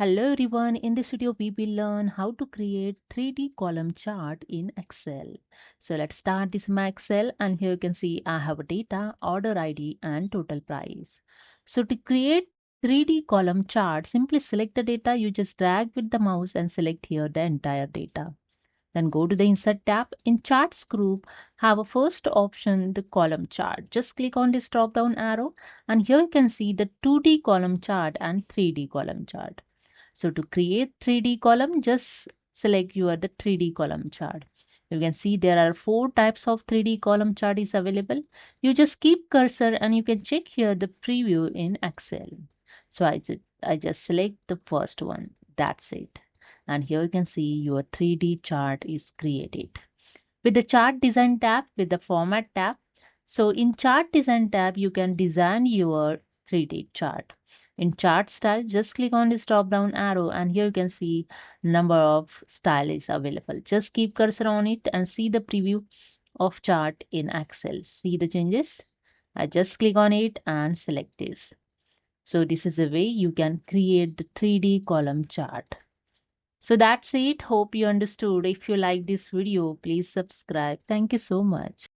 Hello everyone, in this video we will learn how to create 3D column chart in Excel. So let's start this in my Excel, and here you can see I have data, order ID and total price. So to create 3D column chart, simply select the data, you just drag with the mouse and select here the entire data. Then go to the Insert tab. In Charts group, have a first option, the column chart. Just click on this drop down arrow, and here you can see the 2D column chart and 3D column chart. So to create 3D column, just select the 3D column chart. You can see there are 4 types of 3D column chart is available. You just keep cursor and you can check here the preview in Excel. So I just select the first one. That's it. And here you can see your 3D chart is created. With the chart design tab, with the format tab. So in chart design tab, you can design your 3D chart. In chart style, just click on this drop down arrow, and here you can see number of style is available. Just keep cursor on it and see the preview of chart in Excel. See the changes? I just click on it and select this. So this is a way you can create the 3D column chart. So that's it. Hope you understood. If you like this video, please subscribe. Thank you so much.